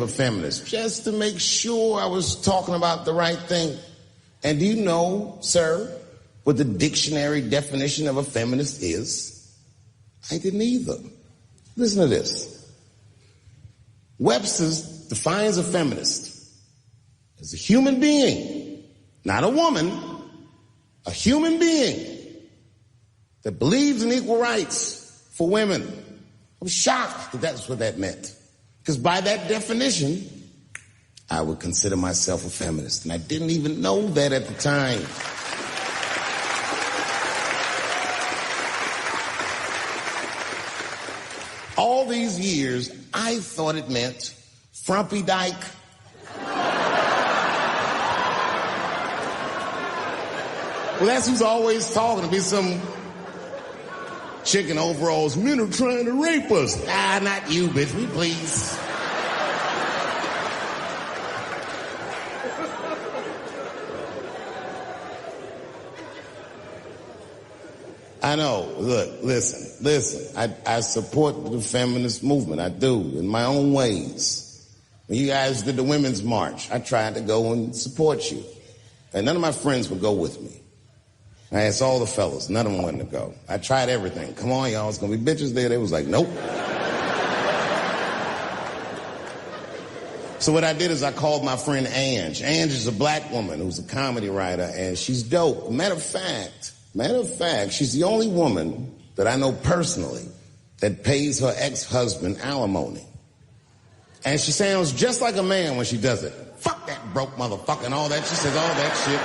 a feminist, just to make sure I was talking about the right thing. And do you know, sir, what the dictionary definition of a feminist is? I didn't either. Listen to this. Webster defines a feminist as a human being, not a woman, a human being that believes in equal rights for women. I was shocked that that's what that meant. Because by that definition, I would consider myself a feminist. And I didn't even know that at the time. All these years, I thought it meant frumpy dyke. Well, that's who's always talking. To be some chick in overalls. Men are trying to rape us. Ah, not you, bitch. We please. I know. Look, listen. I support the feminist movement. I do, in my own ways. When you guys did the Women's March, I tried to go and support you. And none of my friends would go with me. I asked all the fellas. None of them wanted to go. I tried everything. Come on, y'all. It's going to be bitches there. They was like, nope. So what I did is I called my friend Ange. Ange is a black woman who's a comedy writer, and she's dope. Matter of fact, she's the only woman that I know personally that pays her ex-husband alimony. And she sounds just like a man when she does it. Fuck that broke motherfucker and all that. She says all that shit.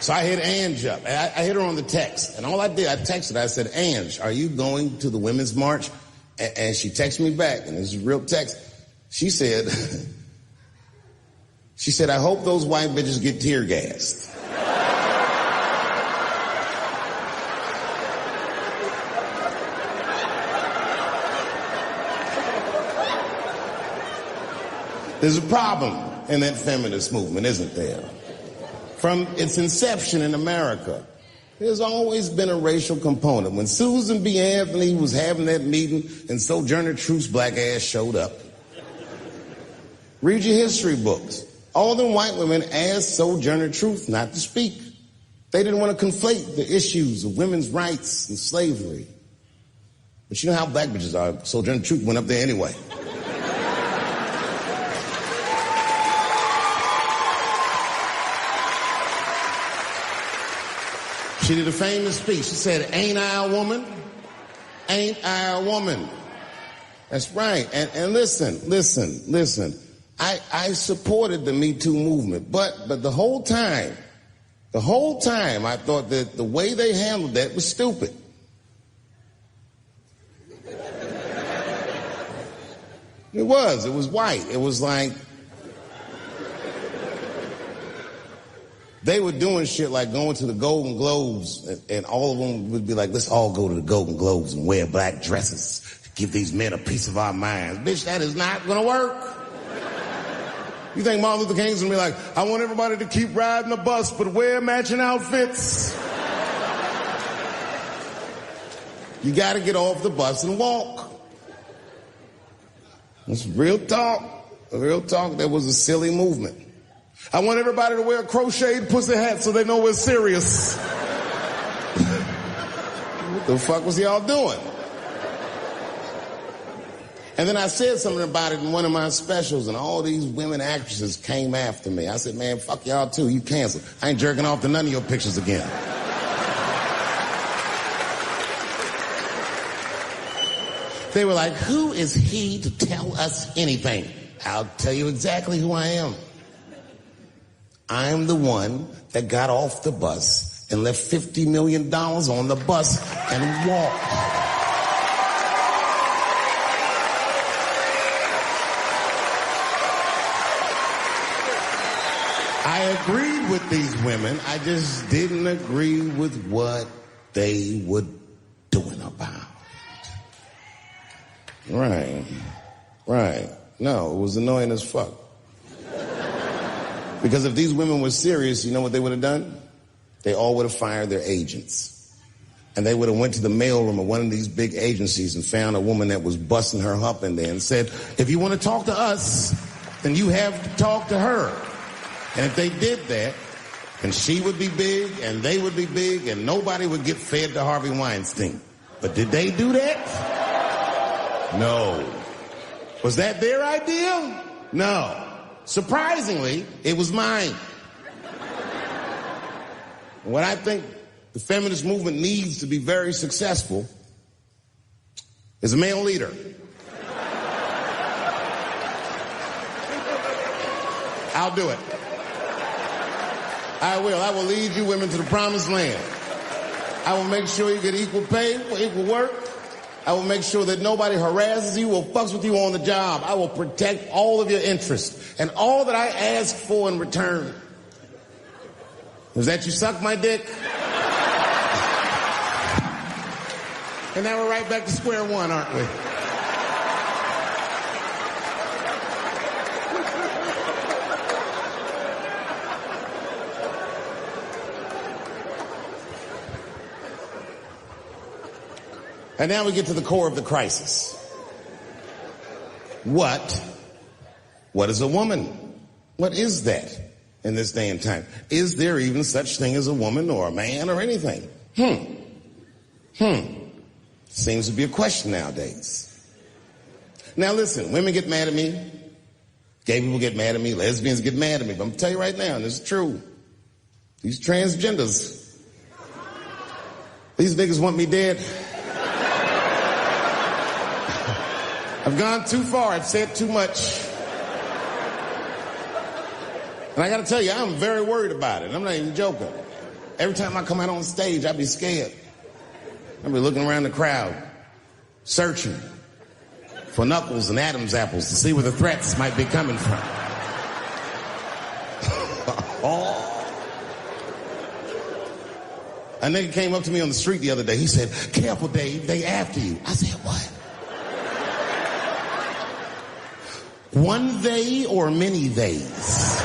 So I hit Ange up. I hit her on the text. And all I did, I texted her. I said, Ange, are you going to the Women's March? And she texted me back, and this is real text. She said, I hope those white bitches get tear gassed. There's a problem in that feminist movement, isn't there? From its inception in America, there's always been a racial component. When Susan B. Anthony was having that meeting and Sojourner Truth's black ass showed up, read your history books. All them white women asked Sojourner Truth not to speak. They didn't want to conflate the issues of women's rights and slavery. But you know how black bitches are. Sojourner Truth went up there anyway. She did a famous speech. She said, ain't I a woman? Ain't I a woman? That's right. And listen. I supported the Me Too movement, but the whole time, I thought that the way they handled that was stupid. It was white. It was like, they were doing shit like going to the Golden Globes, and all of them would be like, let's all go to the Golden Globes and wear black dresses to give these men a piece of our minds. Bitch, that is not gonna work. You think Martin Luther King's gonna be like, I want everybody to keep riding the bus, but wear matching outfits? You gotta get off the bus and walk. It's real talk. Real talk, that was a silly movement. I want everybody to wear crocheted pussy hats so they know we're serious. What the fuck was y'all doing? And then I said something about it in one of my specials, and all these women actresses came after me. I said, man, fuck y'all too. You canceled. I ain't jerking off to none of your pictures again. They were like, who is he to tell us anything? I'll tell you exactly who I am. I'm the one that got off the bus and left $50 million on the bus and walked. I agreed with these women. I just didn't agree with what they were doing about it. Right. No, it was annoying as fuck. Because if these women were serious, you know what they would have done? They all would have fired their agents. and they would have went to the mailroom of one of these big agencies and found a woman that was busting her hump in there and said, if you want to talk to us, then you have to talk to her. And if they did that, then she would be big and they would be big and nobody would get fed to Harvey Weinstein. But did they do that? No. Was that their idea? No. Surprisingly, it was mine. What I think the feminist movement needs to be very successful is a male leader. I'll do it. I will. I will lead you women to the promised land. I will make sure you get equal pay for equal work. I will make sure that nobody harasses you or fucks with you on the job. I will protect all of your interests and all that I ask for in return is that you suck my dick. And now we're right back to square one, aren't we? And now we get to the core of the crisis. What is a woman? What is that in this day and time? Is there even such thing as a woman or a man or anything? Seems to be a question nowadays. Now listen, women get mad at me. Gay people get mad at me. Lesbians get mad at me. But I'm going to tell you right now, and this is true. These transgenders, these niggas want me dead. I've gone too far. I've said too much. And I got to tell you, I'm very worried about it. I'm not even joking. Every time I come out on stage, I be scared. I be looking around the crowd, searching for knuckles and Adam's apples to see where the threats might be coming from. A nigga came up to me on the street the other day. He said, "Careful, Dave, they after you." I said, "What? One they or many theys?"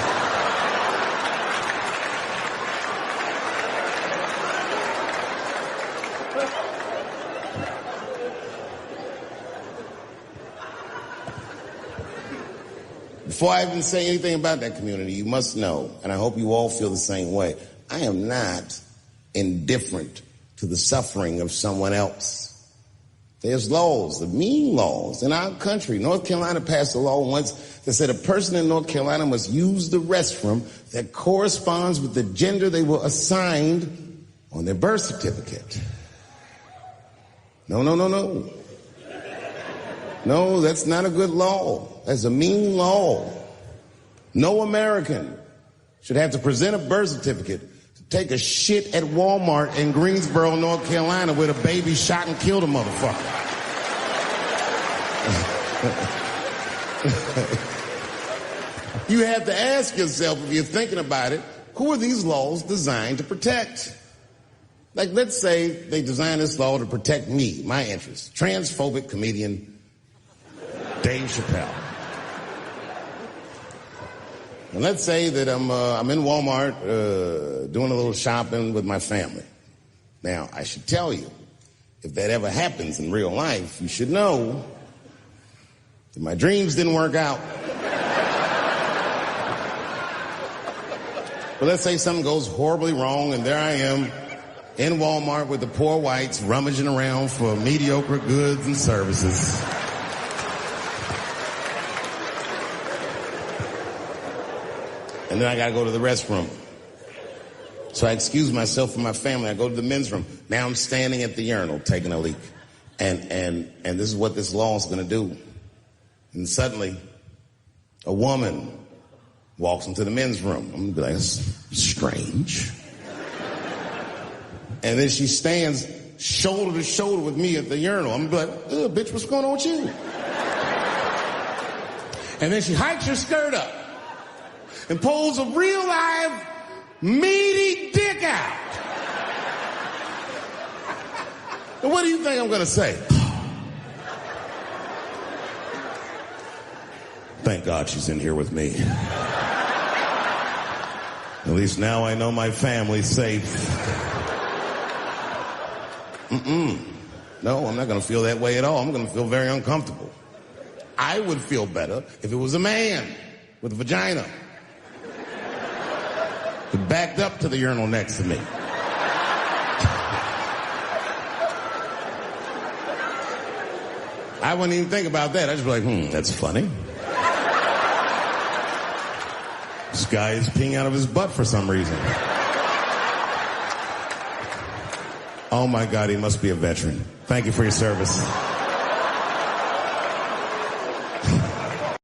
Before I even say anything about that community, you must know, and I hope you all feel the same way, I am not indifferent to the suffering of someone else. There's laws, the mean laws in our country. North Carolina passed a law once that said a person in North Carolina must use the restroom that corresponds with the gender they were assigned on their birth certificate. No. No, that's not a good law. That's a mean law. No American should have to present a birth certificate to take a shit at Walmart in Greensboro, North Carolina, where the baby shot and killed a motherfucker. You have to ask yourself, if you're thinking about it, who are these laws designed to protect? Like, let's say they designed this law to protect me, my interests. Transphobic comedian Dave Chappelle. And let's say that I'm in Walmart doing a little shopping with my family. Now, I should tell you, if that ever happens in real life, you should know that my dreams didn't work out. But let's say something goes horribly wrong, and there I am in Walmart with the poor whites rummaging around for mediocre goods and services. And then I gotta go to the restroom. So I excuse myself from my family. I go to the men's room. Now I'm standing at the urinal taking a leak. And this is what this law is gonna do. And suddenly, a woman walks into the men's room. I'm gonna be like, that's strange. And then she stands shoulder to shoulder with me at the urinal. I'm gonna be like, ugh, bitch, what's going on with you? And then she hikes her skirt up and pulls a real live, meaty dick out. And what do you think I'm gonna say? Thank God she's in here with me. At least now I know my family's safe. No, I'm not going to feel that way at all. I'm going to feel very uncomfortable. I would feel better if it was a man with a vagina who backed up to the urinal next to me. I wouldn't even think about that. I'd just be like, that's funny. This guy is peeing out of his butt for some reason. Oh my God, he must be a veteran. Thank you for your service.